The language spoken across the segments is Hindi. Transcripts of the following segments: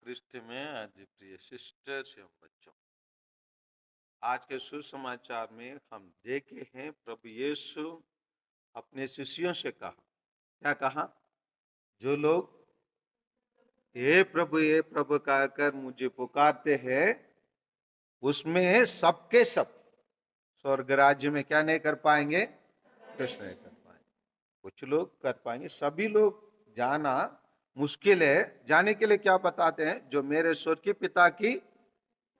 क्रिस्त में आज प्रिय सिस्टर्स एवं बच्चों, आज के सुसमाचार में हम देखे हैं प्रभु यीशु अपने शिष्यों से कहा, क्या कहा? जो लोग ये प्रभु कहकर मुझे पुकारते हैं, उसमें सबके सब स्वर्ग राज्य में क्या नहीं कर पाएंगे? प्रवेश नहीं कर पाएंगे। कुछ लोग कर पाएंगे, सभी लोग जाना मुश्किल है। जाने के लिए क्या बताते हैं? जो मेरे स्वर्गीय पिता की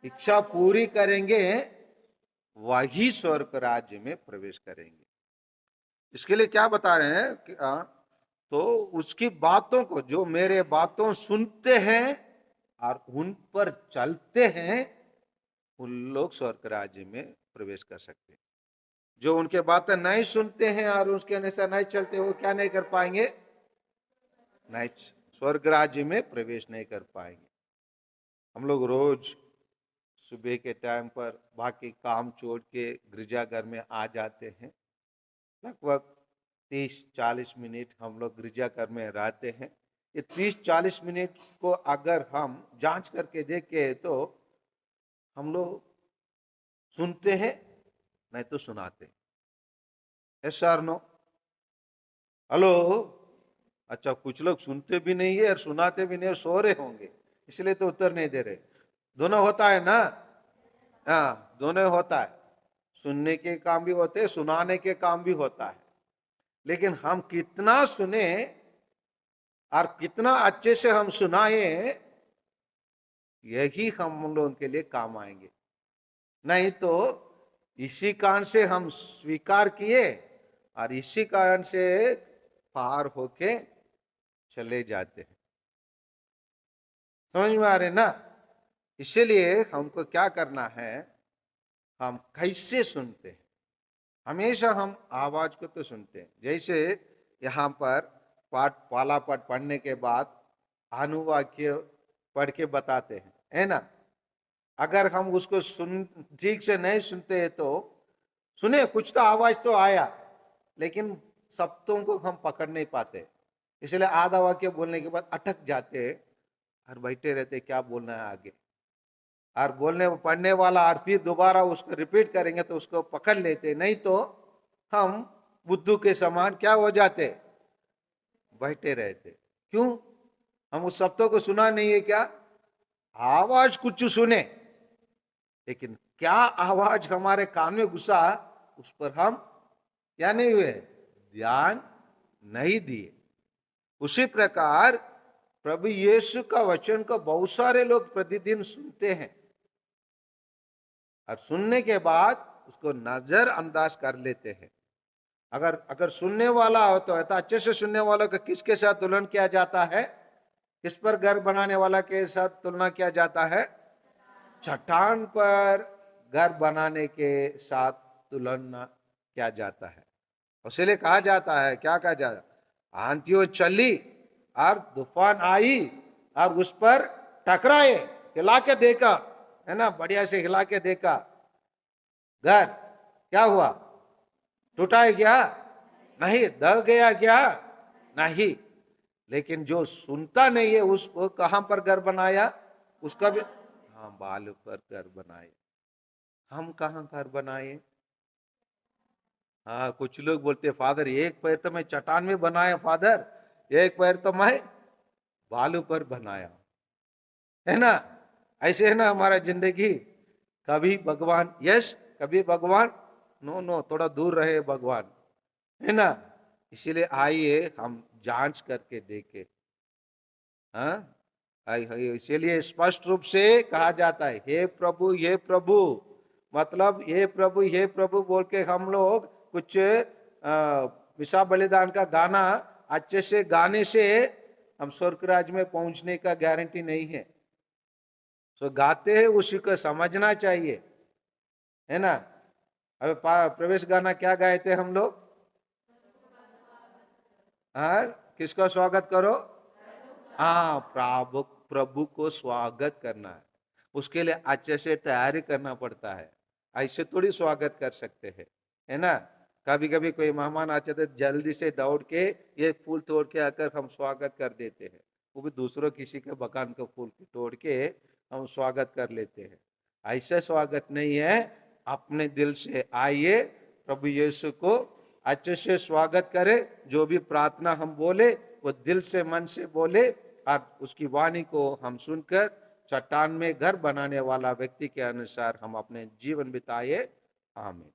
इच्छा पूरी करेंगे वही स्वर्ग राज्य में प्रवेश करेंगे। इसके लिए क्या बता रहे हैं कि तो उसकी बातों को, जो मेरे बातों सुनते हैं और उन पर चलते हैं, उन लोग स्वर्ग राज्य में प्रवेश कर सकते हैं। जो उनके बातें नहीं सुनते हैं और उसके अनुसार नहीं चलते, वो क्या नहीं कर पाएंगे? नहीं, स्वर्ग राज्य में प्रवेश नहीं कर पाएंगे। हम लोग रोज सुबह के टाइम पर बाकी काम छोड़ के गिरजाघर में आ जाते हैं। लगभग 30-40 मिनट हम लोग गिरजाघर में रहते हैं। ये 30-40 मिनट को अगर हम जांच करके देखें तो हम लोग सुनते हैं, नहीं तो सुनाते हैं। यस और नो? हेलो? अच्छा, कुछ लोग सुनते भी नहीं है और सुनाते भी नहीं, सो रहे होंगे, इसलिए तो उत्तर नहीं दे रहे। दोनों होता है ना? हाँ, दोनों होता है। सुनने के काम भी होते हैं, सुनाने के काम भी होता है। लेकिन हम कितना सुने और कितना अच्छे से हम सुनाए, यही हम लोगों के लिए काम आएंगे। नहीं तो इसी कारण से हम स्वीकार किए और इसी कारण से पार होके चले जाते हैं। समझ में आ रहे ना? इसीलिए हमको क्या करना है, हम कैसे सुनते हैं? हमेशा हम आवाज को तो सुनते हैं। जैसे यहाँ पर पाला पाठ पढ़ने के बाद अनुवाक्य पढ़ के बताते हैं, है ना? अगर हम उसको सुन ठीक से नहीं सुनते हैं तो सुने, कुछ तो आवाज तो आया, लेकिन शब्दों को हम पकड़ नहीं पाते। इसलिए आधा वाक्य बोलने के बाद अटक जाते और बैठे रहते, क्या बोलना है आगे। और बोलने पढ़ने वाला और फिर दोबारा उसको रिपीट करेंगे तो उसको पकड़ लेते, नहीं तो हम बुद्धू के समान क्या हो जाते? बैठे रहते। क्यों? हम उस शब्दों को सुना नहीं है क्या? आवाज कुछ सुने, लेकिन क्या आवाज हमारे कान में घुसा, उस पर हम क्या नहीं हुए? ध्यान नहीं दिए। उसी प्रकार प्रभु यीशु का वचन को बहुत सारे लोग प्रतिदिन सुनते हैं और सुनने के बाद उसको नजरअंदाज कर लेते हैं। अगर अगर सुनने वाला हो तो अच्छे से सुनने वालों का किसके साथ तुलना किया जाता है? किस पर घर बनाने वाला के साथ तुलना किया जाता है? चट्टान पर घर बनाने के साथ तुलना किया जाता है। इसलिए कहा जाता है, क्या कहा जाता है? आंधियों चली और तूफान आई और उस पर टकराए, हिला के देखा, है ना? बढ़िया से हिला के देखा, घर क्या हुआ? टूटा है क्या? नहीं। दब गया क्या? नहीं। लेकिन जो सुनता नहीं है उसको कहां पर घर बनाया? उसका भी, हाँ, बालू पर घर बनाए। हम कहां घर बनाए? हाँ, कुछ लोग बोलते फादर एक पैर तो मैं चट्टान में बनाया, फादर एक पैर तो मैं बालू पर बनाया, है ना? ऐसे है ना हमारा जिंदगी। कभी भगवान यस, कभी भगवान नो नो, थोड़ा दूर रहे भगवान, है ना? इसीलिए आइए हम जांच करके देखें। हाँ, इसीलिए स्पष्ट रूप से कहा जाता है, हे प्रभु हे प्रभु। मतलब हे प्रभु बोल के हम लोग कुछ विशा बलिदान का गाना अच्छे से गाने से हम स्वर्ग राज्य में पहुंचने का गारंटी नहीं है। तो गाते हैं, उसी को समझना चाहिए, है ना? अब प्रवेश गाना क्या गाए थे हम लोग? हाँ, किसका स्वागत करो? हाँ, प्रभु प्रभु को स्वागत करना है। उसके लिए अच्छे से तैयारी करना पड़ता है। ऐसे थोड़ी स्वागत कर सकते हैं, है ना? कभी कभी कोई मेहमान आते तो जल्दी से दौड़ के एक फूल तोड़ के आकर हम स्वागत कर देते हैं। वो भी दूसरों किसी के बगान का फूल तोड़ के हम स्वागत कर लेते हैं। ऐसा स्वागत नहीं है। अपने दिल से आइए, प्रभु यीशु को अच्छे से स्वागत करें। जो भी प्रार्थना हम बोले वो दिल से मन से बोले, और उसकी वाणी को हम सुनकर चट्टान में घर बनाने वाला व्यक्ति के अनुसार हम अपने जीवन बिताए। आमीन।